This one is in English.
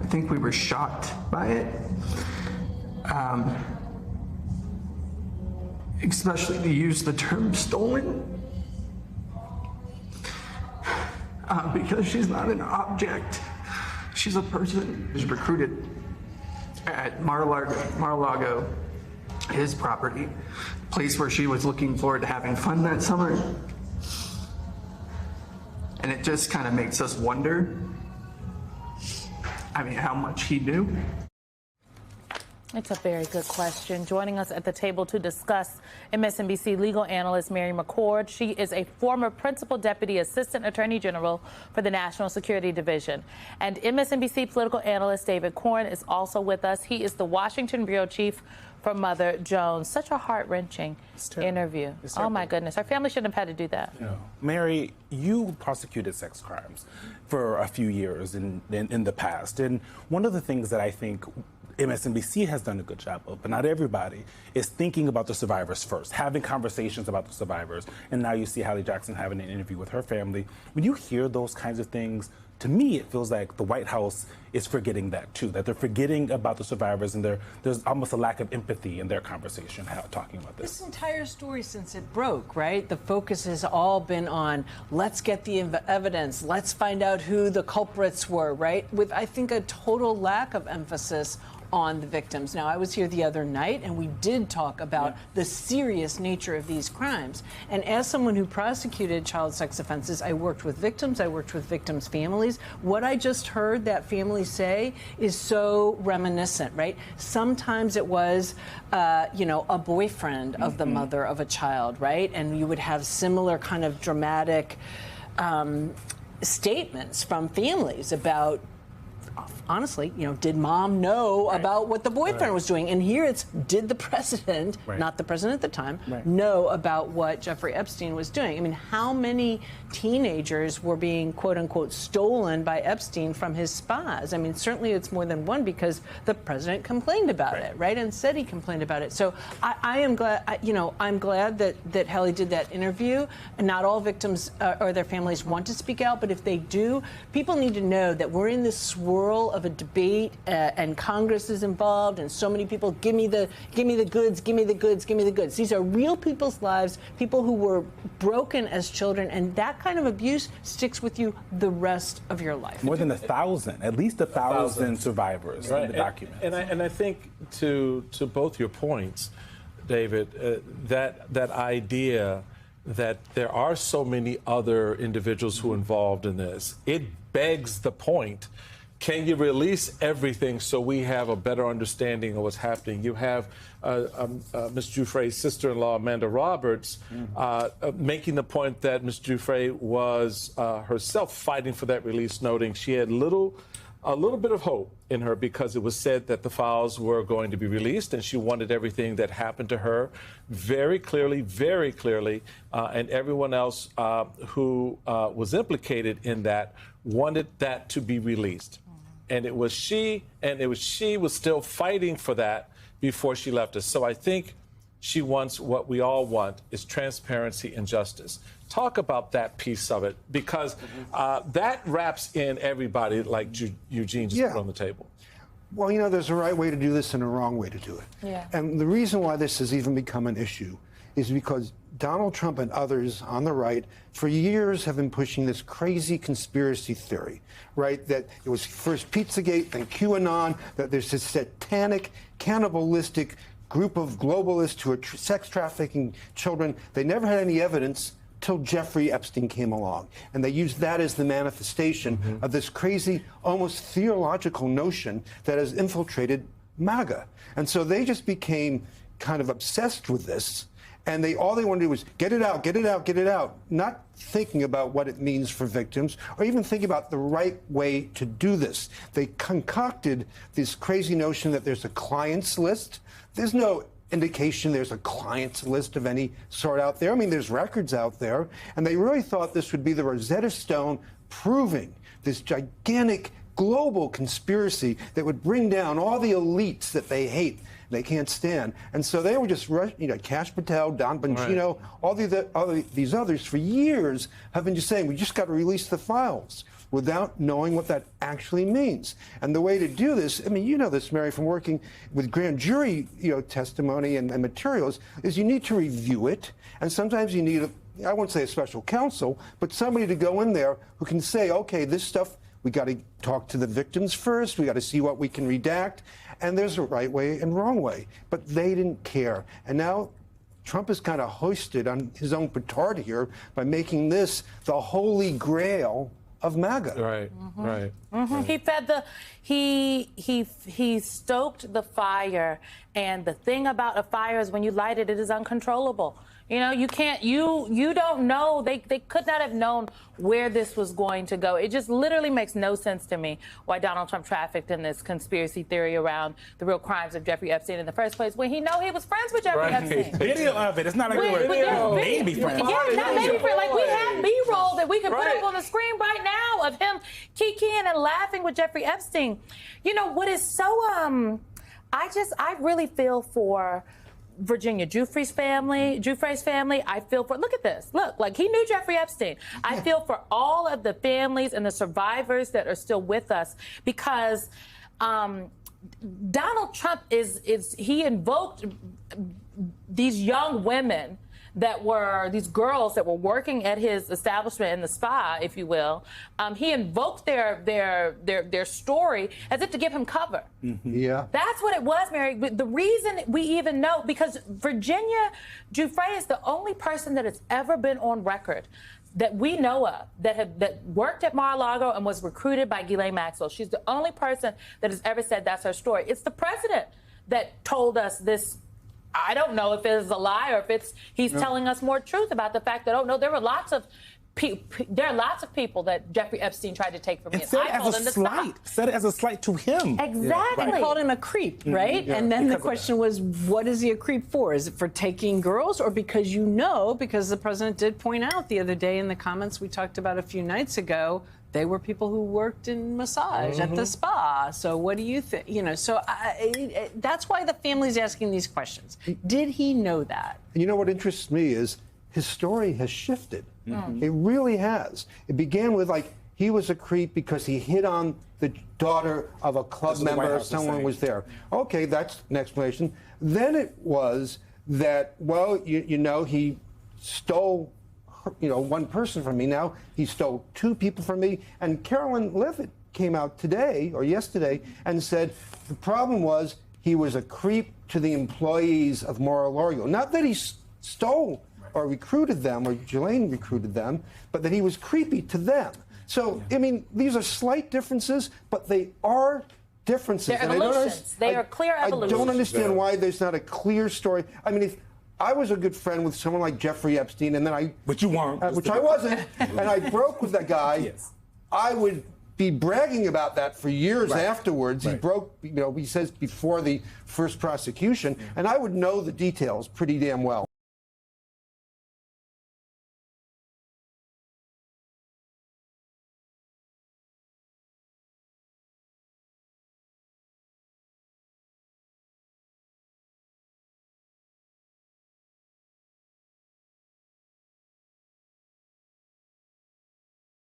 think we were shocked by it. Especially to use the term stolen. Because she's not an object. She's a person who's recruited at Mar-a-Lago, his property, place where she was looking forward to having fun that summer. And it just kind of makes us wonder, how much he knew. It's a very good question. Joining us at the table to discuss, MSNBC legal analyst Mary McCord. She is a former principal deputy assistant attorney general for the National Security Division. And MSNBC political analyst David Corn is also with us. He is the Washington bureau chief for Mother Jones. Such a heart-wrenching interview. Oh, my goodness. Our family shouldn't have had to do that. Yeah. Mary, you prosecuted sex crimes for a few years in the past. And one of the things that I think MSNBC has done a good job of, but not everybody, is thinking about the survivors first, having conversations about the survivors. And now you see Hallie Jackson having an interview with her family. When you hear those kinds of things, to me, it feels like the White House is forgetting that, too, that they're forgetting about the survivors, and there's almost a lack of empathy in their conversation talking about this. This entire story since it broke, right? The focus has all been on, let's get the evidence, let's find out who the culprits were, right? With, I think, a total lack of emphasis on the victims. Now, I was here the other night, and we did talk about the serious nature of these crimes. And as someone who prosecuted child sex offenses, I worked with victims, I worked with victims' families. What I just heard that family say is so reminiscent, right? Sometimes it was, a boyfriend of the mother of a child, right? And you would have similar kind of dramatic statements from families about, honestly, did mom know about what the boyfriend was doing? And here it's, did the president, not the president at the time, know about what Jeffrey Epstein was doing? How many teenagers were being, quote unquote, stolen by Epstein from his spas? Certainly it's more than one, because the president complained about it, right? And said he complained about it. So I am glad, I'm glad that Hallie did that interview. And not all victims or their families want to speak out, but if they do, people need to know that we're in this swirl of a debate, and Congress is involved, and so many people, give me the goods, give me the goods, give me the goods. These are real people's lives, people who were broken as children, and that kind of abuse sticks with you the rest of your life. More than 1,000, at least 1,000 survivors in the document. And I think to both your points, David, that idea that there are so many other individuals who are involved in this, it begs the point. Can you release everything so we have a better understanding of what's happening? You have Ms. Giuffre's sister-in-law, Amanda Roberts, making the point that Ms. Giuffre was herself fighting for that release, noting she had a little bit of hope in her, because it was said that the files were going to be released, and she wanted everything that happened to her very clearly, and everyone else who was implicated in that wanted that to be released. And it was she was still fighting for that before she left us. So I think she wants what we all want, is transparency and justice. Talk about that piece of it, because that wraps in everybody, like Eugene just put on the table. Well, there's a right way to do this and a wrong way to do it. Yeah. And the reason why this has even become an issue is because Donald Trump and others on the right for years have been pushing this crazy conspiracy theory, right? That it was first Pizzagate, then QAnon, that there's this satanic, cannibalistic group of globalists who are sex trafficking children. They never had any evidence till Jeffrey Epstein came along. And they used that as the manifestation of this crazy, almost theological notion that has infiltrated MAGA. And so they just became kind of obsessed with this. And all they wanted to do was get it out, get it out, get it out, not thinking about what it means for victims or even thinking about the right way to do this. They concocted this crazy notion that there's a clients list. There's no indication there's a clients list of any sort out there. There's records out there. And they really thought this would be the Rosetta Stone proving this gigantic global conspiracy that would bring down all the elites that they hate, they can't stand. And so they were just, Kash Patel, Don Bongino, all these others for years have been just saying, we just got to release the files without knowing what that actually means. And the way to do this, I mean, you know this, Mary, from working with grand jury, testimony and materials, is you need to review it. And sometimes you need, I won't say a special counsel, but somebody to go in there who can say, okay, this stuff, we got to talk to the victims first. We got to see what we can redact. And there's a right way and wrong way. But they didn't care. And now Trump is kind of hoisted on his own petard here by making this the holy grail of MAGA. Right, right. He fed the, he stoked the fire, and the thing about a fire is when you light it, it is uncontrollable. You can't, you don't know, they could not have known where this was going to go. It just literally makes no sense to me why Donald Trump trafficked in this conspiracy theory around the real crimes of Jeffrey Epstein in the first place when he was friends with Jeffrey Epstein. Video of it. It's not like we were maybe friends. Yeah, not maybe friends. Like, we have B-roll that we can put up on the screen right now of him kikiing and laughing with Jeffrey Epstein. What is so, I really feel for Virginia Giuffre's family. I feel for, look at this. Look, like, he knew Jeffrey Epstein. I feel for all of the families and the survivors that are still with us, because Donald Trump he invoked these young women these girls that were working at his establishment in the spa, if you will. He invoked their story as if to give him cover. Yeah. That's what it was, Mary. The reason we even know, because Virginia Giuffre is the only person that has ever been on record that we know of that worked at Mar-a-Lago and was recruited by Ghislaine Maxwell. She's the only person that has ever said that's her story. It's the president that told us this. I don't know if it's a lie or if he's telling us more truth about the fact that, there were lots of people that Jeffrey Epstein tried to take from me. And said it as a slight. Said it as a slight to him. Exactly. They called him a creep, right? Yeah. And then the question was, what is he a creep for? Is it for taking girls, or because because the president did point out the other day in the comments we talked about a few nights ago, they were people who worked in massage at the spa. So what do you think? So that's why the family's asking these questions. Did he know that? And what interests me is his story has shifted. It really has. It began with, he was a creep because he hit on the daughter of a club member. Someone was there. Okay, that's an explanation. Then it was that, he stole one person from me. Now he stole two people from me. And Carolyn Levitt came out today or yesterday and said the problem was he was a creep to the employees of Mar-a-Lago. Not that he stole or recruited them, or Ghislaine recruited them, but that he was creepy to them. So, these are slight differences, but they are differences. They're evolutions. They are clear evolutions. I don't understand why there's not a clear story. If I was a good friend with someone like Jeffrey Epstein, and then But you weren't. which I wasn't, and I broke with that guy, Yes. I would be bragging about that for years afterwards. Right. He broke, he says, before the first prosecution, and I would know the details pretty damn well.